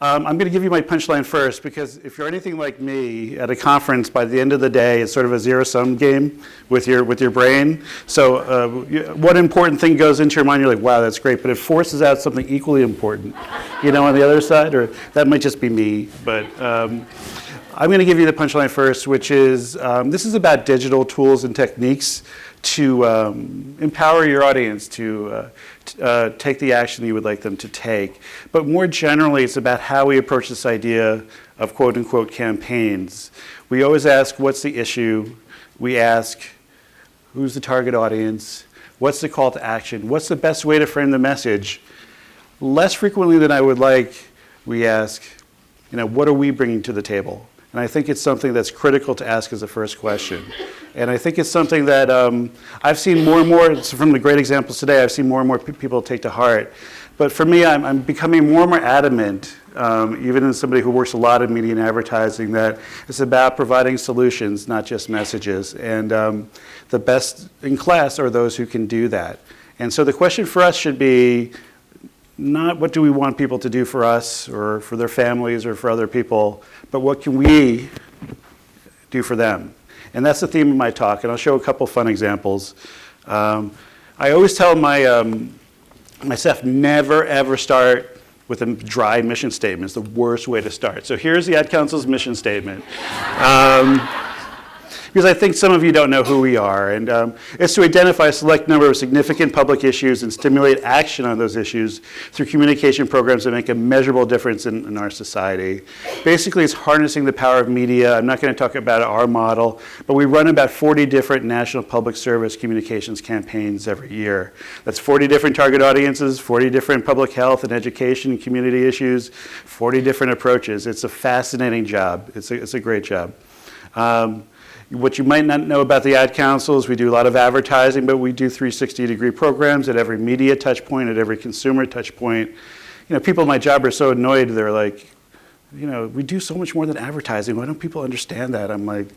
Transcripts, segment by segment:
I'm going to give you my punchline first, because if you're anything like me, at a conference, by the end of the day, it's sort of a zero-sum game with your brain. So one important thing goes into your mind, you're like, wow, that's great, but it forces out something equally important, on the other side, or that might just be me. But I'm going to give you the punchline first, which is this is about digital tools and techniques to empower your audience to take the action you would like them to take. But more generally, it's about how we approach this idea of quote-unquote campaigns. We always ask, what's the issue? We ask, who's the target audience? What's the call to action? What's the best way to frame the message? Less frequently than I would like, we ask, what are we bringing to the table? And I think it's something that's critical to ask as a first question. And I think it's something that I've seen more and more, from the great examples today, I've seen more and more people take to heart. But for me, I'm becoming more and more adamant, even as somebody who works a lot in media and advertising, that it's about providing solutions, not just messages. And the best in class are those who can do that. And so the question for us should be not what do we want people to do for us or for their families or for other people, but what can we do for them? And that's the theme of my talk, and I'll show a couple fun examples. I always tell my staff, never ever start with a dry mission statement. It's the worst way to start. So here's the Ad Council's mission statement. Because I think some of you don't know who we are. And it's to identify a select number of significant public issues and stimulate action on those issues through communication programs that make a measurable difference in our society. Basically, it's harnessing the power of media. I'm not going to talk about our model, but we run about 40 different national public service communications campaigns every year. That's 40 different target audiences, 40 different public health and education and community issues, 40 different approaches. It's a fascinating job. It's a great job. What you might not know about the Ad Council is we do a lot of advertising, but we do 360-degree programs at every media touch point, at every consumer touch point. People in my job are so annoyed. They're like, we do so much more than advertising. Why don't people understand that? I'm like,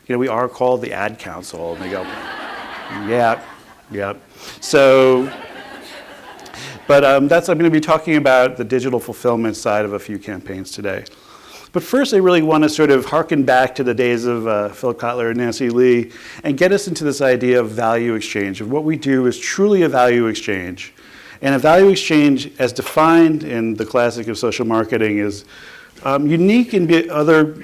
we are called the Ad Council. And they go, yeah. So, but I'm going to be talking about the digital fulfillment side of a few campaigns today. But first, I really want to sort of harken back to the days of Phil Kotler and Nancy Lee and get us into this idea of value exchange. And what we do is truly a value exchange. And a value exchange, as defined in the classic of social marketing, is unique in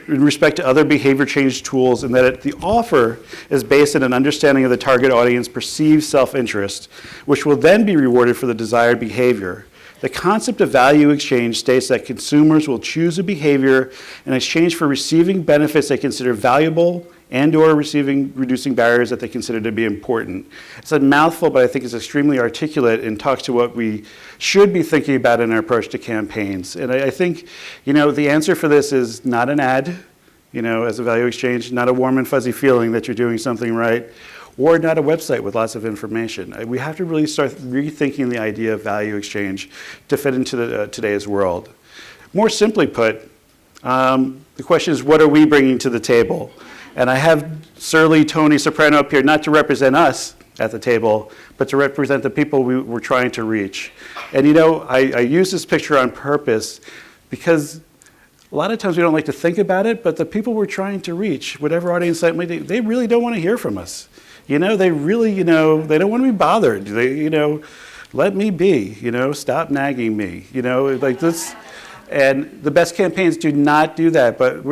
respect to other behavior change tools in that the offer is based on an understanding of the target audience perceived self-interest, which will then be rewarded for the desired behavior. The concept of value exchange states that consumers will choose a behavior in exchange for receiving benefits they consider valuable and/or reducing barriers that they consider to be important. It's a mouthful, but I think it's extremely articulate and talks to what we should be thinking about in our approach to campaigns. And I think, the answer for this is not an ad, as a value exchange, not a warm and fuzzy feeling that you're doing something right, or not a website with lots of information. We have to really start rethinking the idea of value exchange to fit into today's world. More simply put, the question is, what are we bringing to the table? And I have surly Tony Soprano up here, not to represent us at the table, but to represent the people we're trying to reach. And I use this picture on purpose because a lot of times we don't like to think about it, but the people we're trying to reach, whatever audience that might be, they really don't want to hear from us. They really, they don't want to be bothered. They, let me be, stop nagging me, like this. And the best campaigns do not do that, but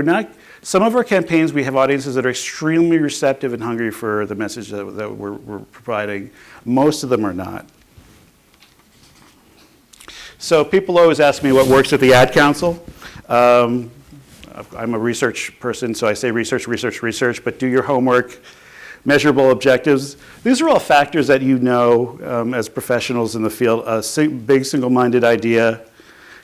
some of our campaigns, we have audiences that are extremely receptive and hungry for the message that we're providing. Most of them are not. So people always ask me what works at the Ad Council. I'm a research person, so I say research, but do your homework. Measurable objectives. These are all factors that as professionals in the field. A big single-minded idea,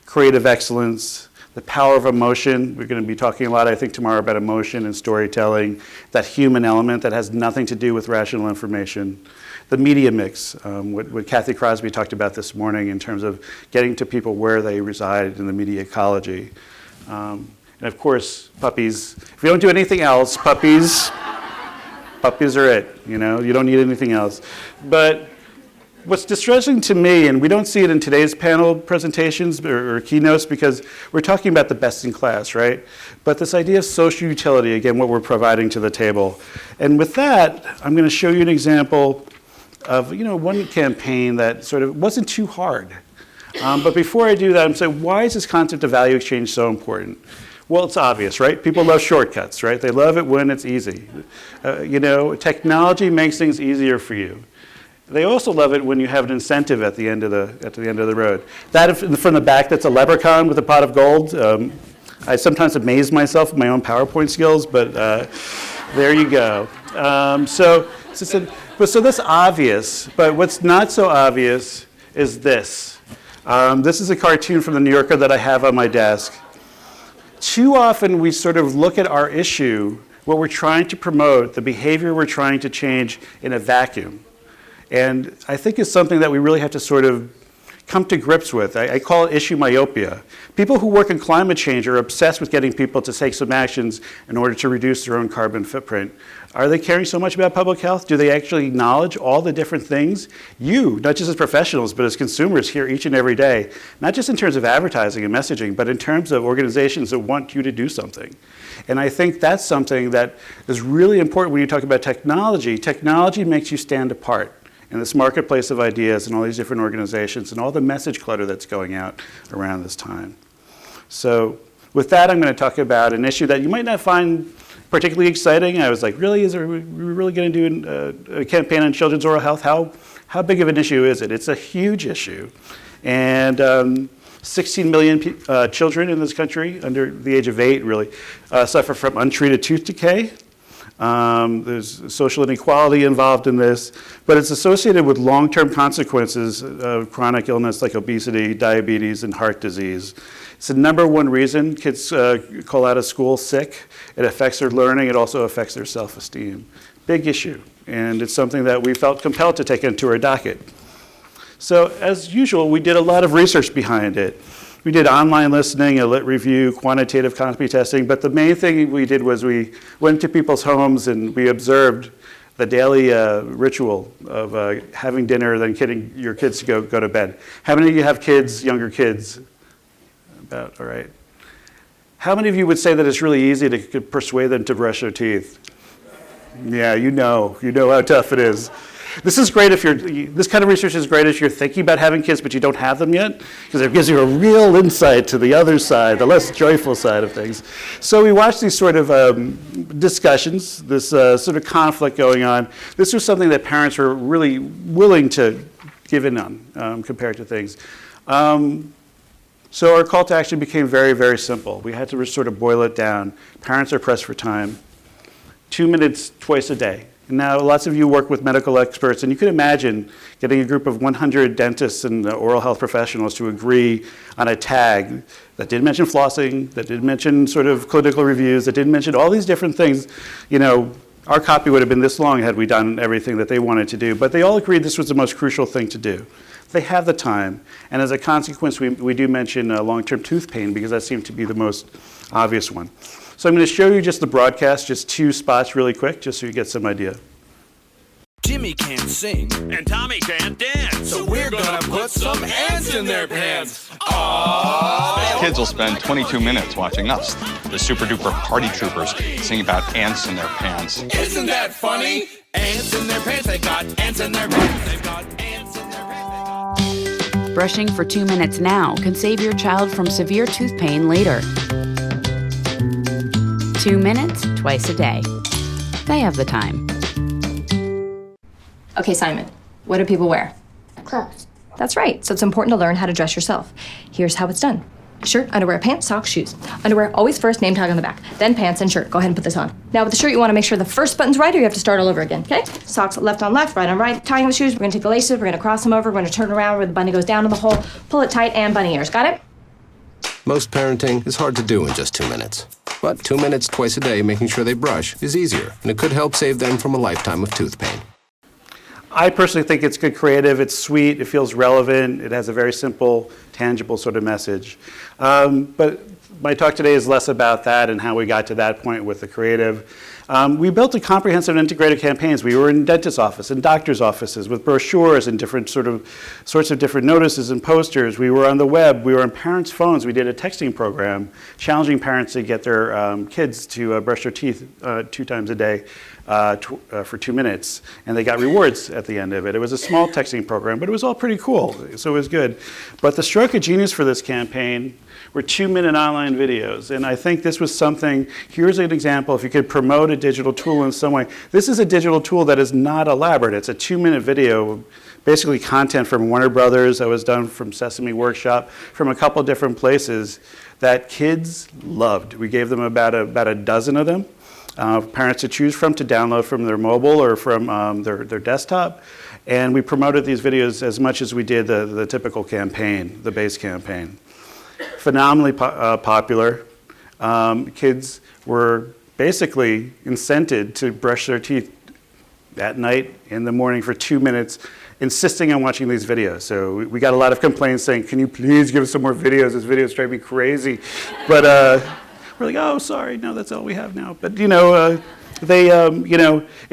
creative excellence, the power of emotion. We're going to be talking a lot, I think, tomorrow about emotion and storytelling, that human element that has nothing to do with rational information. The media mix, what Kathy Crosby talked about this morning in terms of getting to people where they reside in the media ecology. And of course, puppies. If you don't do anything else, puppies are it, you don't need anything else. But What's distressing to me, and we don't see it in today's panel presentations or keynotes because we're talking about the best in class, right? But this idea of social utility, again, what we're providing to the table. And with that, I'm going to show you an example of one campaign that sort of wasn't too hard. But before I do that, I'm saying, why is this concept of value exchange so important? Well, it's obvious, right? People love shortcuts, right? They love it when it's easy. Technology makes things easier for you. They also love it when you have an incentive at the end of the road. That from the back, that's a leprechaun with a pot of gold. I sometimes amaze myself with my own PowerPoint skills, but there you go. So that's obvious, but what's not so obvious is this. This is a cartoon from the New Yorker that I have on my desk. Too often we sort of look at our issue, what we're trying to promote, the behavior we're trying to change in a vacuum. And I think it's something that we really have to sort of come to grips with. I call it issue myopia. People who work in climate change are obsessed with getting people to take some actions in order to reduce their own carbon footprint. Are they caring so much about public health? Do they actually acknowledge all the different things you, not just as professionals, but as consumers, hear each and every day, not just in terms of advertising and messaging, but in terms of organizations that want you to do something? And I think that's something that is really important when you talk about technology. Technology makes you stand apart in this marketplace of ideas and all these different organizations and all the message clutter that's going out around this time. So with that, I'm going to talk about an issue that you might not find particularly exciting. I was like, really, are we really going to do a campaign on children's oral health? How big of an issue is it? It's a huge issue. And 16 million children in this country under the age of 8 really suffer from untreated tooth decay. There's social inequality involved in this, but it's associated with long-term consequences of chronic illness like obesity, diabetes, and heart disease. It's the number one reason kids call out of school sick. It affects their learning. It also affects their self-esteem. Big issue, and it's something that we felt compelled to take into our docket. So as usual, we did a lot of research behind it. We did online listening, a lit review, quantitative copy testing, but the main thing we did was we went to people's homes and we observed the daily ritual of having dinner, then getting your kids to go to bed. How many of you have kids, younger kids? About, all right. How many of you would say that it's really easy to persuade them to brush their teeth? Yeah, you know how tough it is. This is great this kind of research is great if you're thinking about having kids but you don't have them yet, because it gives you a real insight to the other side, the less joyful side of things. So we watched these sort of discussions, this sort of conflict going on. This was something that parents were really willing to give in on compared to things. So our call to action became very, very simple. We had to sort of boil it down. Parents are pressed for time. 2 minutes twice a day. Now, lots of you work with medical experts, and you can imagine getting a group of 100 dentists and oral health professionals to agree on a tag that didn't mention flossing, that didn't mention sort of clinical reviews, that didn't mention all these different things. Our copy would have been this long had we done everything that they wanted to do, but they all agreed this was the most crucial thing to do. They have the time, and as a consequence, we do mention long-term tooth pain because that seemed to be the most obvious one. So I'm going to show you just the broadcast, just 2 spots really quick, just so you get some idea. Jimmy can't sing, and Tommy can't dance, so we're gonna put some ants in their pants. Aww. Kids will spend 22 minutes watching us, the super duper party troopers, sing about ants in their pants. Isn't that funny? Ants in their pants, they got ants in their pants, they've got ants in their pants. Brushing for 2 minutes now can save your child from severe tooth pain later. 2 minutes, twice a day. They have the time. Okay, Simon, what do people wear? Clothes. That's right, so it's important to learn how to dress yourself. Here's how it's done. Shirt, underwear, pants, socks, shoes. Underwear, always first, name tag on the back. Then pants and shirt. Go ahead and put this on. Now with the shirt, you want to make sure the first button's right or you have to start all over again, okay? Socks left on left, right on right. Tying the shoes, we're gonna take the laces, we're gonna cross them over, we're gonna turn around where the bunny goes down in the hole, pull it tight, and bunny ears. Got it? Most parenting is hard to do in just 2 minutes. But 2 minutes twice a day making sure they brush is easier, and it could help save them from a lifetime of tooth pain. I personally think it's good creative, it's sweet, it feels relevant, it has a very simple, tangible sort of message. But my talk today is less about that and how we got to that point with the creative. We built a comprehensive and integrated campaigns. We were in dentist office and doctor's offices with brochures and different sorts of different notices and posters. We were on the web. We were on parents' phones. We did a texting program challenging parents to get their kids to brush their teeth 2 times a day for 2 minutes, and they got rewards at the end of it. It was a small texting program, but it was all pretty cool, so it was good. But the stroke of genius for this campaign were 2-minute online videos, and I think this was something, here's an example, if you could promote a digital tool in some way. This is a digital tool that is not elaborate. It's a 2-minute video, basically content from Warner Brothers that was done from Sesame Workshop, from a couple different places that kids loved. We gave them about a dozen of them. Parents to choose from to download from their mobile or from their desktop. And we promoted these videos as much as we did the typical campaign, the base campaign. Phenomenally popular. Kids were basically incented to brush their teeth at night, in the morning for 2 minutes, insisting on watching these videos. So we got a lot of complaints saying, can you please give us some more videos? This videos drive me crazy. But we're like, oh, sorry, no, that's all we have now. But it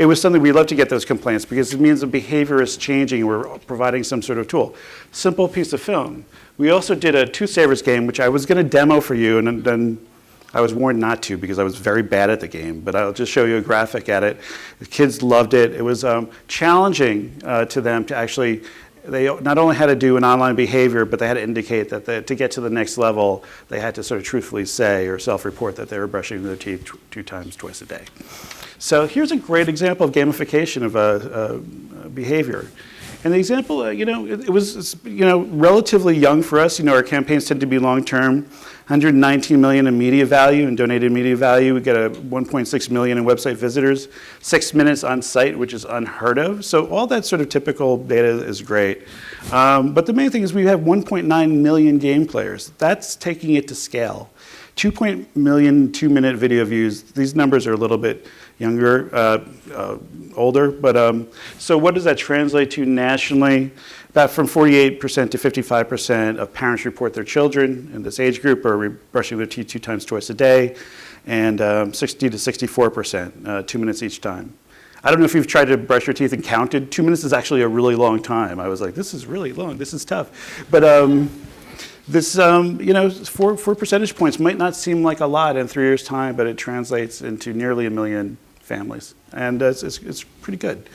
was something we love to get those complaints because it means the behavior is changing. We're providing some sort of tool. Simple piece of film. We also did a Tooth Savers game, which I was going to demo for you, and then I was warned not to because I was very bad at the game, but I'll just show you a graphic at it. The kids loved it. It was challenging to them to actually, they not only had to do an online behavior, but they had to indicate that to get to the next level, they had to sort of truthfully say or self-report that they were brushing their teeth 2 times twice a day. So here's a great example of gamification of behavior. And the example, it was relatively young for us. Our campaigns tend to be long-term. 119 million in media value and donated media value. We get a 1.6 million in website visitors. 6 minutes on site, which is unheard of. So all that sort of typical data is great. But the main thing is we have 1.9 million game players. That's taking it to scale. 2 million 2-minute video views. These numbers are a little bit younger, older, but so what does that translate to nationally? About from 48% to 55% of parents report their children in this age group are brushing their teeth 2 times twice a day, and 60 to 64%, 2 minutes each time. I don't know if you've tried to brush your teeth and counted. 2 minutes is actually a really long time. I was like, this is really long, this is tough. But this, 4 percentage points might not seem like a lot in 3 years' time, but it translates into nearly 1 million families, and it's pretty good.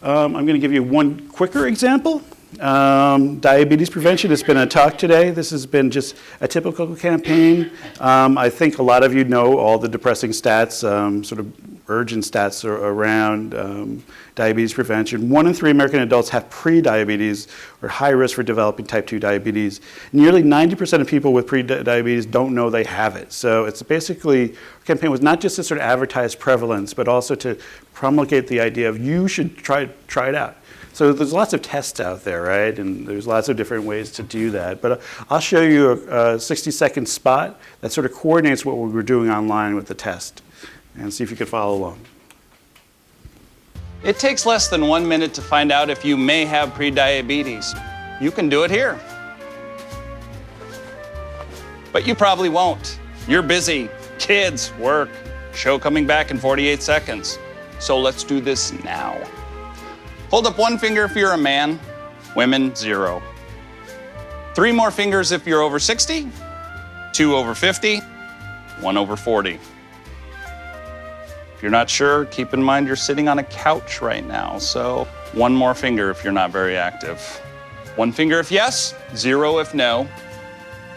I'm going to give you one quicker example. Diabetes prevention has been a talk today. This has been just a typical campaign. I think a lot of you know all the depressing stats, sort of urgent stats around diabetes prevention. 1 in 3 American adults have pre-diabetes or high risk for developing type 2 diabetes. Nearly 90% of people with pre-diabetes don't know they have it. So it's basically, our campaign was not just to sort of advertise prevalence, but also to promulgate the idea of you should try it out. So there's lots of tests out there, right? And there's lots of different ways to do that. But I'll show you a 60-second spot that sort of coordinates what we were doing online with the test, and see if you can follow along. It takes less than 1 minute to find out if you may have prediabetes. You can do it here. But you probably won't. You're busy. Kids, work, show coming back in 48 seconds. So let's do this now. Hold up 1 finger if you're a man, women, 0. 3 more fingers if you're over 60, 2 over 50, 1 over 40. If you're not sure, keep in mind you're sitting on a couch right now, so 1 more finger if you're not very active. 1 finger if yes, 0 if no.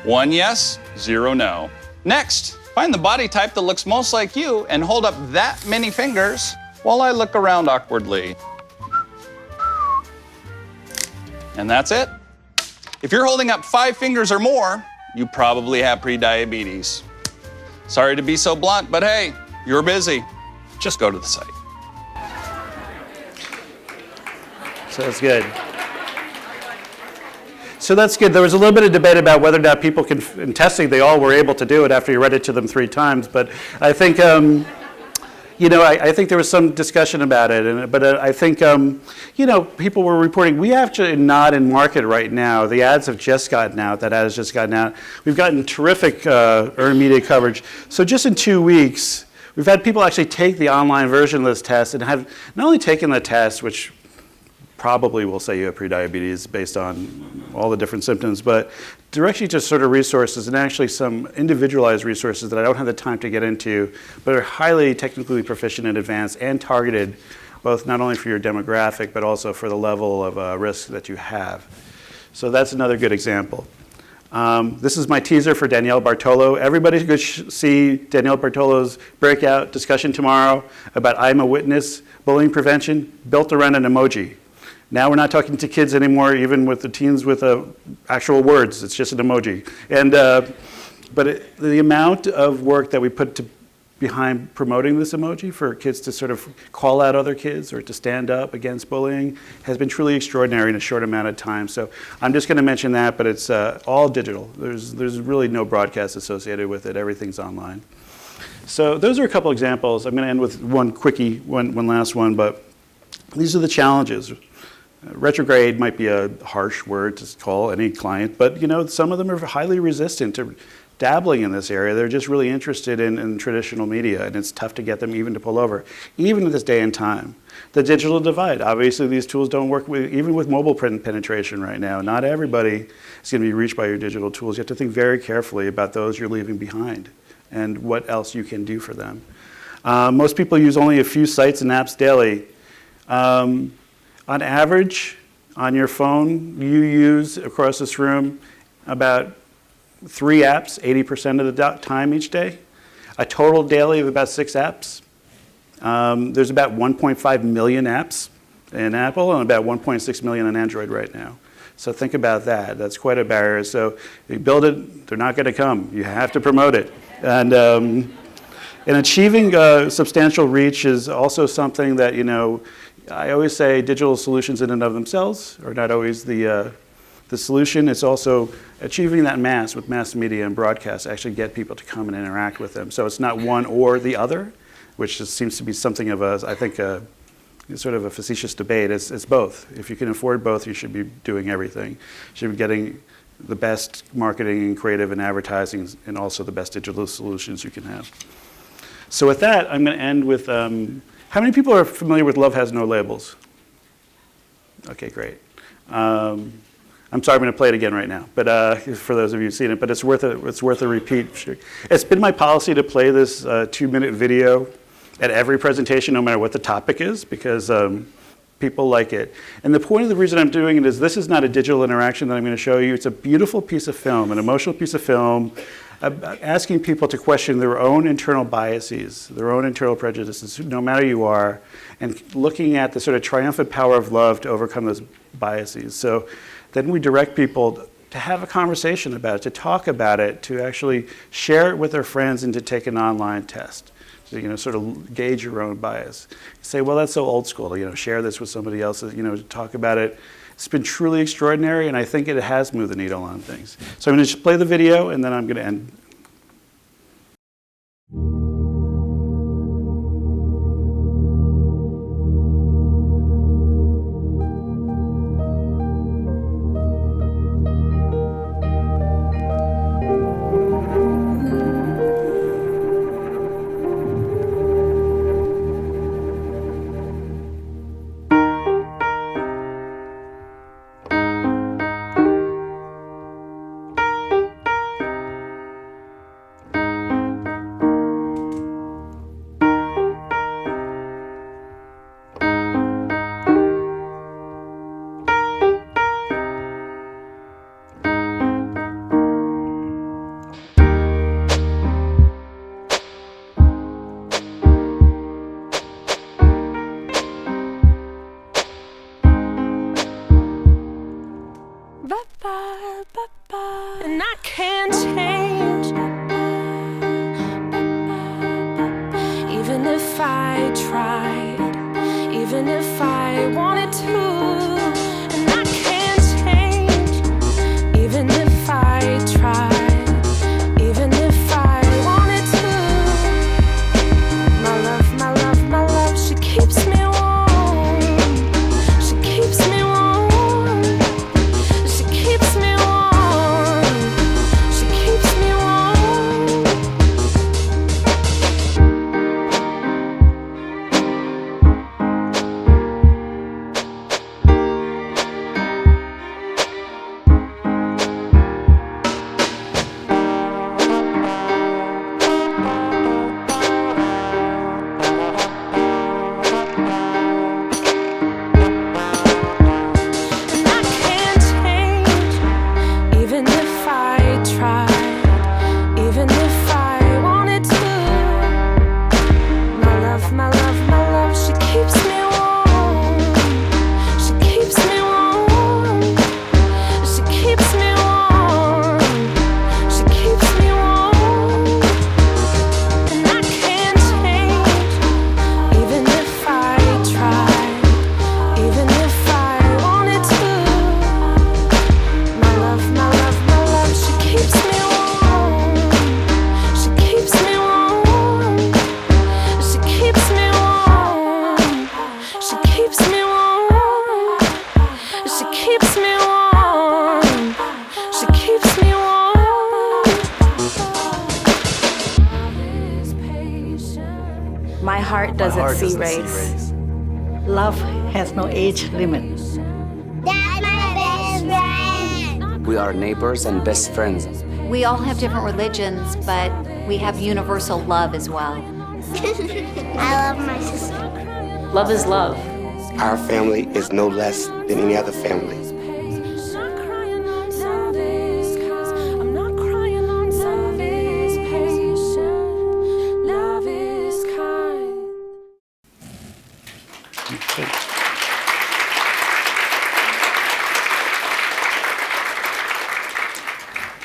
1 yes, 0 no. Next, find the body type that looks most like you and hold up that many fingers while I look around awkwardly. And that's it. If you're holding up 5 fingers or more, you probably have prediabetes. Sorry to be so blunt, but hey, you're busy. Just go to the site. So that's good. So that's good. There was a little bit of debate about whether or not people can, in testing, they all were able to do it after you read it to them 3 times. But I think, I think there was some discussion about it. But I think, people were reporting, we actually not in market right now. The ads have just gotten out. That ad has just gotten out. We've gotten terrific earned media coverage. So just in 2 weeks, We've had people actually take the online version of this test and have not only taken the test, which probably will say you have prediabetes based on all the different symptoms, but direct you to sort of resources and actually some individualized resources that I don't have the time to get into, but are highly technically proficient and advanced and targeted both not only for your demographic, but also for the level of risk that you have. So that's another good example. This is my teaser for Danielle Bartolo. Everybody go see Danielle Bartolo's breakout discussion tomorrow about I'm a Witness, bullying prevention, built around an emoji. Now we're not talking to kids anymore, even with the teens with actual words. It's just an emoji. And, the amount of work that we put behind promoting this emoji for kids to sort of call out other kids or to stand up against bullying has been truly extraordinary in a short amount of time. So I'm just going to mention that, but it's all digital. There's really no broadcast associated with it. Everything's online. So those are a couple examples. I'm going to end with one quickie, one last one, but these are the challenges. Retrograde might be a harsh word to call any client, but some of them are highly resistant to dabbling in this area. They're just really interested in traditional media, and it's tough to get them even to pull over, even in this day and time. The digital divide. Obviously, these tools don't work even with mobile penetration right now. Not everybody is going to be reached by your digital tools. You have to think very carefully about those you're leaving behind and what else you can do for them. Most people use only a few sites and apps daily. On average, on your phone, you use across this room about 3 apps 80% of the time each day. A total daily of about 6 apps. There's about 1.5 million apps in Apple and about 1.6 million on Android right now. So think about that. That's quite a barrier. So you build it, they're not going to come. You have to promote it. And achieving substantial reach is also something that, I always say digital solutions in and of themselves are not always the solution. It's also achieving that mass with mass media and broadcast, actually get people to come and interact with them. So it's not one or the other, which just seems to be something of I think, sort of a facetious debate. It's both. If you can afford both, you should be doing everything. You should be getting the best marketing and creative and advertising and also the best digital solutions you can have. So with that, I'm going to end with, how many people are familiar with Love Has No Labels? Okay, great. I'm sorry, I'm going to play it again right now, but for those of you who've seen it, but it's worth a repeat. It's been my policy to play this 2-minute video at every presentation, no matter what the topic is, because people like it. And the point of the reason I'm doing it is this is not a digital interaction that I'm going to show you. It's a beautiful piece of film, an emotional piece of film, asking people to question their own internal biases, their own internal prejudices, no matter who you are, and looking at the sort of triumphant power of love to overcome those biases. So then we direct people to have a conversation about it, to talk about it, to actually share it with their friends and to take an online test. So, sort of gauge your own bias. You say, well, that's so old school to, share this with somebody else, to talk about it. It's been truly extraordinary, and I think it has moved the needle on things. So I'm going to just play the video, and then I'm going to end. My heart doesn't see race. Love has no age limit. That's my best friend. We are neighbors and best friends. We all have different religions, but we have universal love as well. I love my sister. Love is love. Our family is no less than any other family.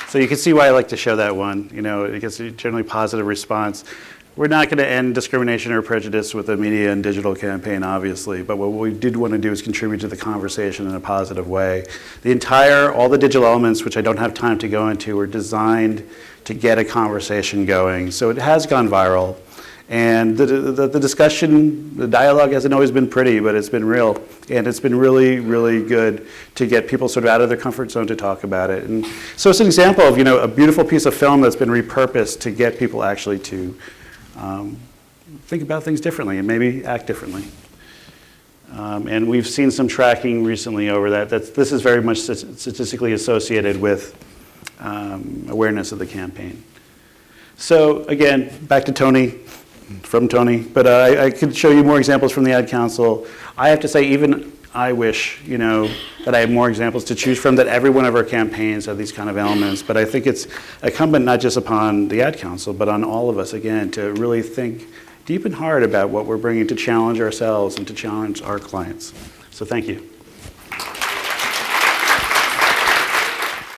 So you can see why I like to show that one. You know, it gets a generally positive response. We're not going to end discrimination or prejudice with a media and digital campaign, obviously, but what we did want to do is contribute to the conversation in a positive way. All the digital elements, which I don't have time to go into, were designed to get a conversation going. So it has gone viral. And the discussion, the dialogue hasn't always been pretty, but it's been real. And it's been really, really good to get people sort of out of their comfort zone to talk about it. And so it's an example of, you know, a beautiful piece of film that's been repurposed to get people actually to think about things differently and maybe act differently. And we've seen some tracking recently over that. This is very much statistically associated with awareness of the campaign. So again, back to Tony. From Tony, but I could show you more examples from the Ad Council. I have to say, even I wish, you know, that I had more examples to choose from, that every one of our campaigns have these kind of elements. But I think it's incumbent not just upon the Ad Council, but on all of us, again, to really think deep and hard about what we're bringing to challenge ourselves and to challenge our clients. So thank you.